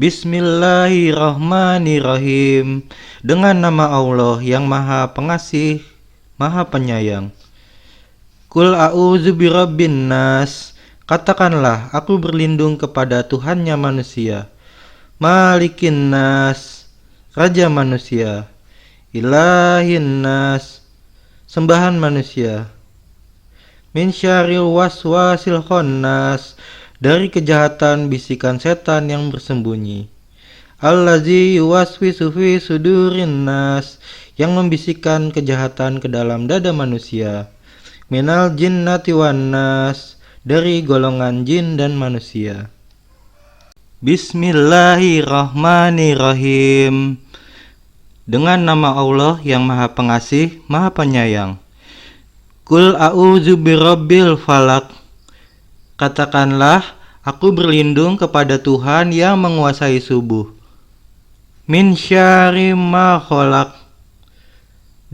Bismillahirrahmanirrahim. Dengan nama Allah yang Maha Pengasih, Maha Penyayang. Qul a'udzu birabbin nas. Katakanlah, aku berlindung kepada Tuhannya manusia. Malikin nas, Raja manusia. Ilahin nas, sembahan manusia. Min syarril waswasil khannas, dari kejahatan bisikan setan yang bersembunyi. Allazi yuwaswisu fi sudurin nas, yang membisikkan kejahatan ke dalam dada manusia. Minal jinnati wan nas, dari golongan jin dan manusia. Bismillahirrahmanirrahim. Dengan nama Allah yang Maha Pengasih, Maha Penyayang. Qul a'udzu birabbil falaq. Katakanlah, aku berlindung kepada Tuhan yang menguasai subuh. Min syarri ma khalaq,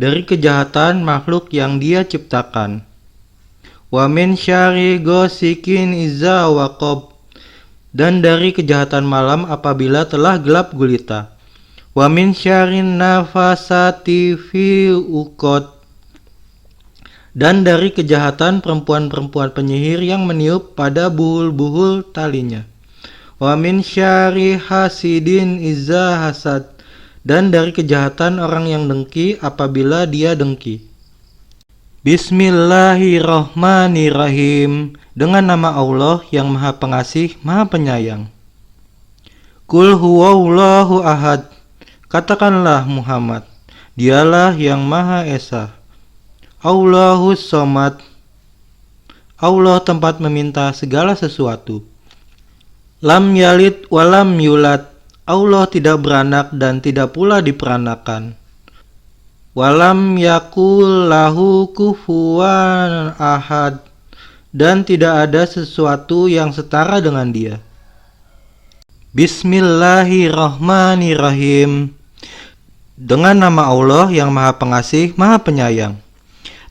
dari kejahatan makhluk yang Dia ciptakan. Wa min syarri ghasikin iza waqab, dan dari kejahatan malam apabila telah gelap gulita. Wa min syarrin nafasati fi uqad, dan dari kejahatan perempuan-perempuan penyihir yang meniup pada buhul-buhul talinya. Wa min syarri hasidin iza hasad, dan dari kejahatan orang yang dengki apabila dia dengki. Bismillahirrahmanirrahim. Dengan nama Allah yang Maha Pengasih, Maha Penyayang. Qul huwallahu ahad. Katakanlah Muhammad, Dialah yang Maha Esa. Allahus somad, Allah tempat meminta segala sesuatu. Lam yalid walam yulad, Allah tidak beranak dan tidak pula diperanakan. Walam yakul lahu kufuwan ahad, dan tidak ada sesuatu yang setara dengan Dia. Bismillahirrahmanirrahim. Dengan nama Allah yang Maha Pengasih, Maha Penyayang.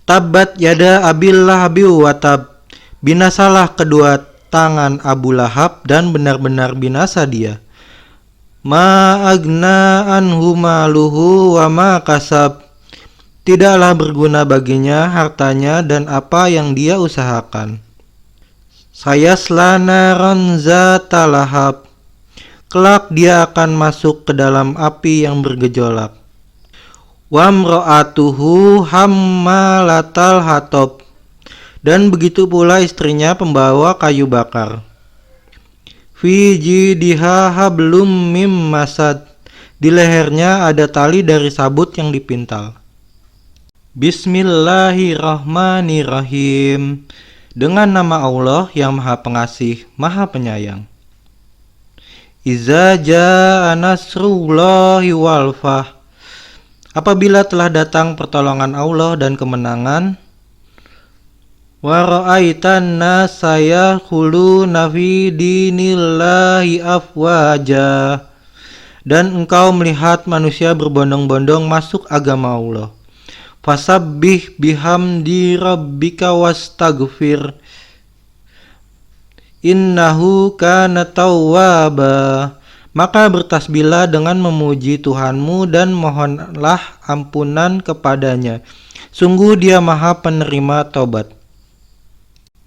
Tabbat yada abil lahabi wa tab. Binasalah kedua tangan Abu Lahab dan benar-benar binasa dia. Ma agna anhu maluhu wa ma kasab. Tidaklah berguna baginya hartanya dan apa yang dia usahakan. Sayasla naran zata lahab. Kelak dia akan masuk ke dalam api yang bergejolak. Wamro'atuhu hammalatal hatab, dan begitu pula istrinya pembawa kayu bakar. Fi jidiha hablum mim masad, di lehernya ada tali dari sabut yang dipintal. Bismillahirrahmanirrahim. Dengan nama Allah yang Maha Pengasih, Maha Penyayang. Iza jaa nasrullahi wal fath. Apabila telah datang pertolongan Allah dan kemenangan. Wa ra'aitan nasa yadkhuluna fi dinillahi afwaja, dan engkau melihat manusia berbondong-bondong masuk agama Allah. Fasabbih bihamdi rabbika wastaghfir, innahu kana tawwaba. Maka bertasbihlah dengan memuji Tuhanmu dan mohonlah ampunan kepadanya. Sungguh Dia Maha Penerima Taubat.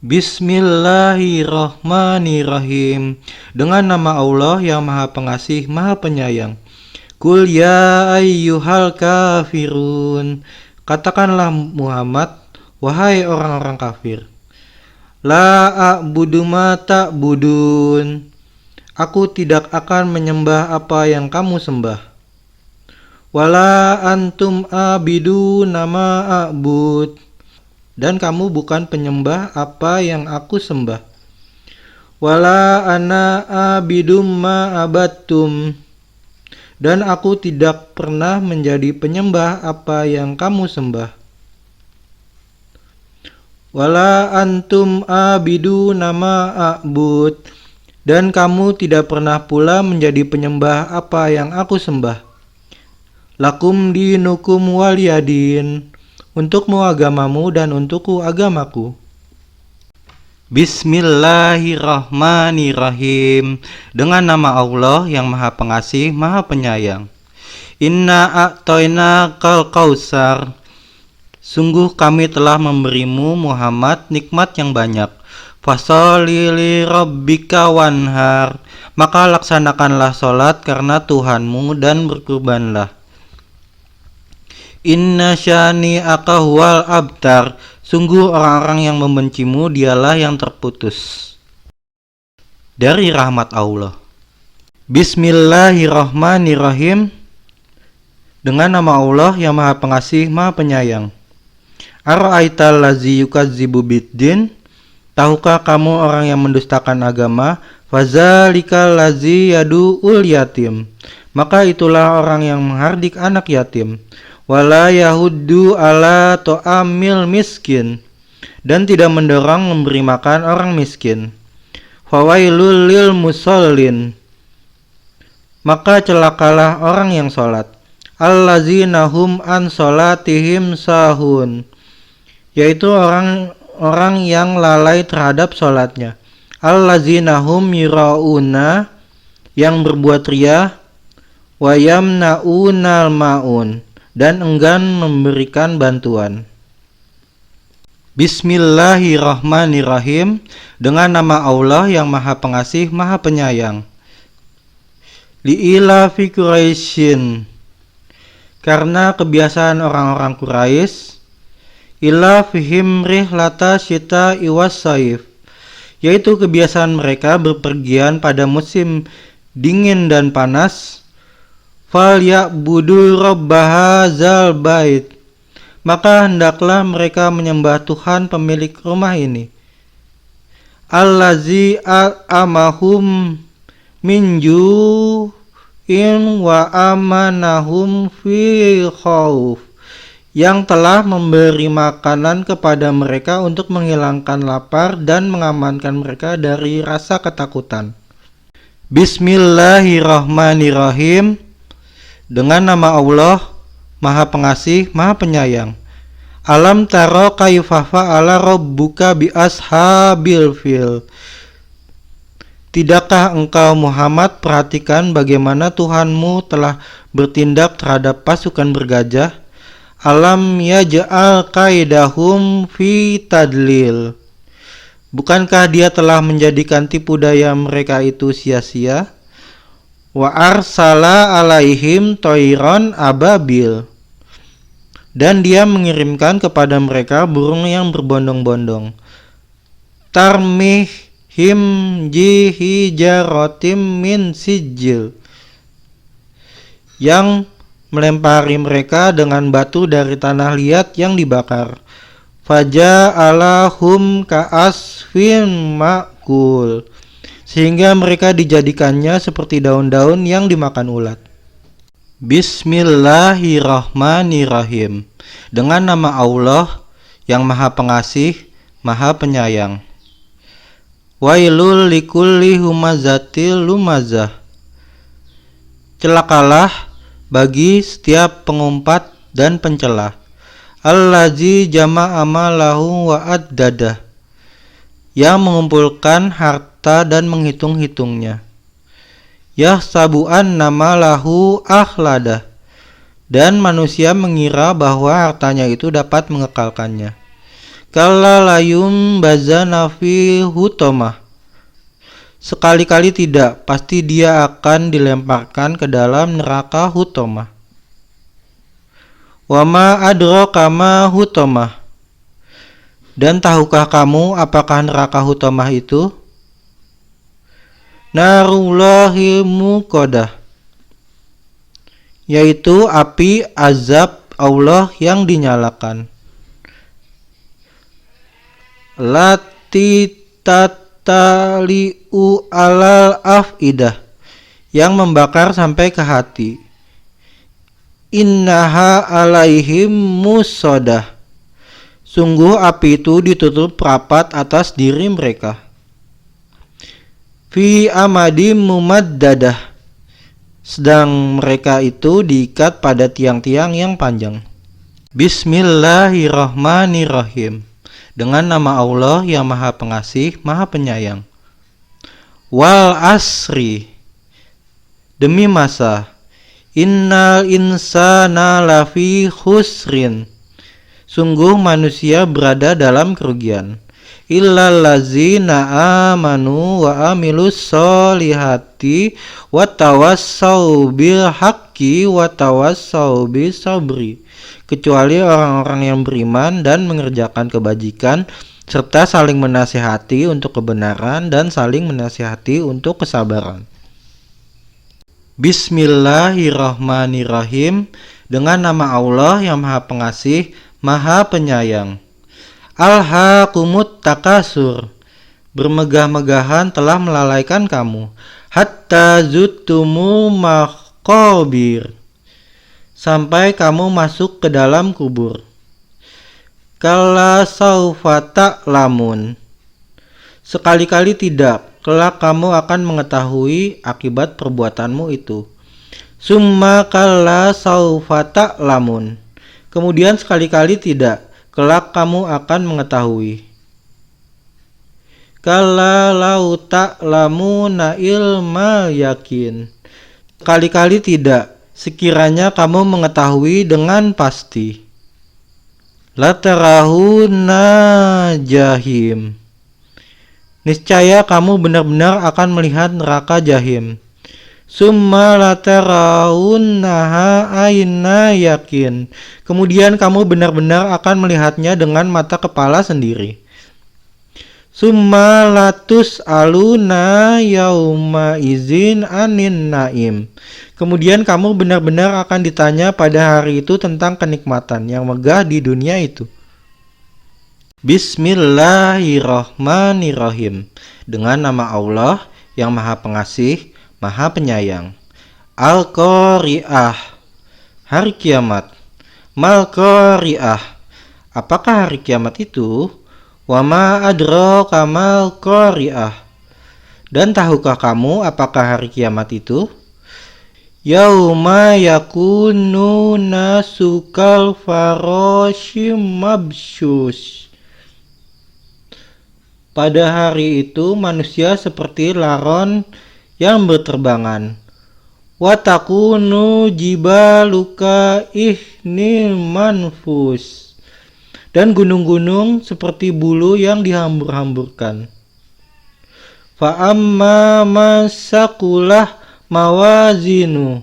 Bismillahirrahmanirrahim. Dengan nama Allah yang Maha Pengasih, Maha Penyayang. Qul ya ayyuhal kafirun. Katakanlah Muhammad, wahai orang-orang kafir. La a'budu ma ta'budun. Aku tidak akan menyembah apa yang kamu sembah. Wala antum abidu nama a'bud, dan kamu bukan penyembah apa yang aku sembah. Wala ana abidum ma abattum, dan aku tidak pernah menjadi penyembah apa yang kamu sembah. Wala antum abidu nama a'bud, dan kamu tidak pernah pula menjadi penyembah apa yang aku sembah. Lakum dinukum waliyadin, untukmu agamamu dan untukku agamaku. Bismillahirrahmanirrahim. Dengan nama Allah yang Maha Pengasih, Maha Penyayang. Inna a'toinakal kausar. Sungguh kami telah memberimu Muhammad nikmat yang banyak. Fasholli li rabbika wanhar. Maka laksanakanlah solat karena Tuhanmu dan berkurbanlah. Inna syani'aka huwal abtar. Sungguh orang-orang yang membencimu dialah yang terputus dari rahmat Allah. Bismillahirrahmanirrahim. Dengan nama Allah yang Maha Pengasih, Maha Penyayang. Ara'aital lazi yukadzibu biddin. Tahukah kamu orang yang mendustakan agama? Fazalikal lazi yadu'ul yatim. Maka itulah orang yang menghardik anak yatim. Wala yahuddu ala to'amil miskin, dan tidak mendorong memberi makan orang miskin. Fawailul lil musallin. Maka celakalah orang yang sholat. Allazina hum an sholatihim sahun, yaitu orang yang lalai terhadap sholatnya. Allazina hum yura'una, yang berbuat riya. Wa yamna'unal ma'un, dan enggan memberikan bantuan. Bismillahirrahmanirrahim. Dengan nama Allah yang Maha Pengasih, Maha Penyayang. Li'ilafi Quraisyin. Karena kebiasaan orang-orang Quraisy, ilafihim rihlata syita iwas saif, yaitu kebiasaan mereka berpergian pada musim dingin dan panas. Falyabudu rabbahazal bait. Maka hendaklah mereka menyembah Tuhan pemilik rumah ini. Allazi amahum min ju'in wa amanahum fi khauf. Yang telah memberi makanan kepada mereka untuk menghilangkan lapar dan mengamankan mereka dari rasa ketakutan. Bismillahirrahmanirrahim. Dengan nama Allah, Maha Pengasih, Maha Penyayang. Alam taro kaifa fa'ala rabbuka bi ashabil fil. Tidakkah engkau Muhammad perhatikan bagaimana Tuhanmu telah bertindak terhadap pasukan bergajah? Alam yaj'al kaidahum fi tadlil. Bukankah Dia telah menjadikan tipu daya mereka itu sia-sia? Wa arsala alaihim toiron ababil. Dan Dia mengirimkan kepada mereka burung yang berbondong-bondong. Tarmihim jihijarotim min sijil, yang melempari mereka dengan batu dari tanah liat yang dibakar. Faja'alahum ka'asfin ma'kul, sehingga mereka dijadikannya seperti daun-daun yang dimakan ulat. Bismillahirrahmanirrahim. Dengan nama Allah yang Maha Pengasih, Maha Penyayang. Wailul likulli humazatil lumazah. Celakalah bagi setiap pengumpat dan pencela. Allazi jama'a malahu wa addadah, yang mengumpulkan harta dan menghitung-hitungnya. Yahsabu'an nama lahu akhladah, dan manusia mengira bahwa hartanya itu dapat mengekalkannya. Kalla layum bazana fi hutomah. Sekali-kali tidak, pasti dia akan dilemparkan ke dalam neraka hutomah. Wama adraka ma hutomah. Dan tahukah kamu apakah neraka hutomah itu? Narullahi muqadah, yaitu api azab Allah yang dinyalakan. Lati tataliu alal afidah, yang membakar sampai ke hati. Innaha alaihim musodah, sungguh api itu ditutup rapat atas diri mereka. Fi amadim mumaddadah, sedang mereka itu diikat pada tiang-tiang yang panjang. Bismillahirrahmanirrahim. Dengan nama Allah yang Maha Pengasih, Maha Penyayang. Wal asri, demi masa. Innal insana lafi khusrin, sungguh manusia berada dalam kerugian. Illal ladzina amanu wa amilus solihati wa tawassau bil haqqi wa tawassau bis sabri, kecuali orang-orang yang beriman dan mengerjakan kebajikan serta saling menasihati untuk kebenaran dan saling menasihati untuk kesabaran. Bismillahirrahmanirrahim. Dengan nama Allah yang Maha Pengasih, Maha Penyayang. Alhaakumut takasur, bermegah-megahan telah melalaikan kamu. Hatta zuttumul maqabir, sampai kamu masuk ke dalam kubur. Kalla saufa ta'lamun, sekali-kali tidak, kelak kamu akan mengetahui akibat perbuatanmu itu. Summa kalla saufa ta'lamun, kemudian sekali-kali tidak, kelak kamu akan mengetahui. Kalla lau ta'lamuna ilmal yakin, sekali-kali tidak, sekiranya kamu mengetahui dengan pasti. Latarahuna jahim, niscaya kamu benar-benar akan melihat neraka jahim. Summa lataraunaha aina yakin, kemudian kamu benar-benar akan melihatnya dengan mata kepala sendiri. Summa latus aluna yauma izin anin naim, kemudian kamu benar-benar akan ditanya pada hari itu tentang kenikmatan yang megah di dunia itu. Bismillahirrahmanirrahim. Dengan nama Allah yang Maha Pengasih, Maha Penyayang. Al-Qari'ah, hari kiamat. Mal-Qari'ah, apakah hari kiamat itu? Wa ma adraka mal-Qari'ah, dan tahukah kamu apakah hari kiamat itu? Yauma yakunu nasu kal farashim mabsyus, pada hari itu manusia seperti laron yang berterbangan. Wa takunu jibaluka ihnil manfus, dan gunung-gunung seperti bulu yang dihambur-hamburkan. Fa amma masakulah mawazinu,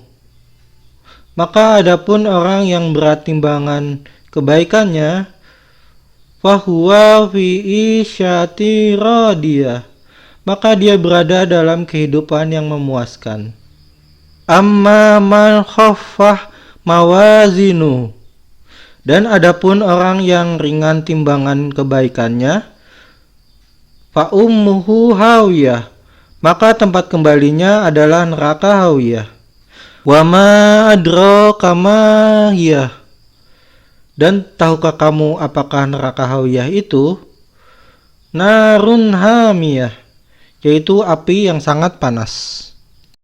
maka adapun orang yang berat timbangan kebaikannya, fahuwa fi isyati radiyah, maka dia berada dalam kehidupan yang memuaskan. Amma man khaffah mawazinu, dan adapun orang yang ringan timbangan kebaikannya, fa ummuhu hawiyah, maka tempat kembalinya adalah neraka hawiyah. Wa ma adraka ma hiyah, dan tahukah kamu apakah neraka hawiyah itu? Narun hamiyah, yaitu api yang sangat panas.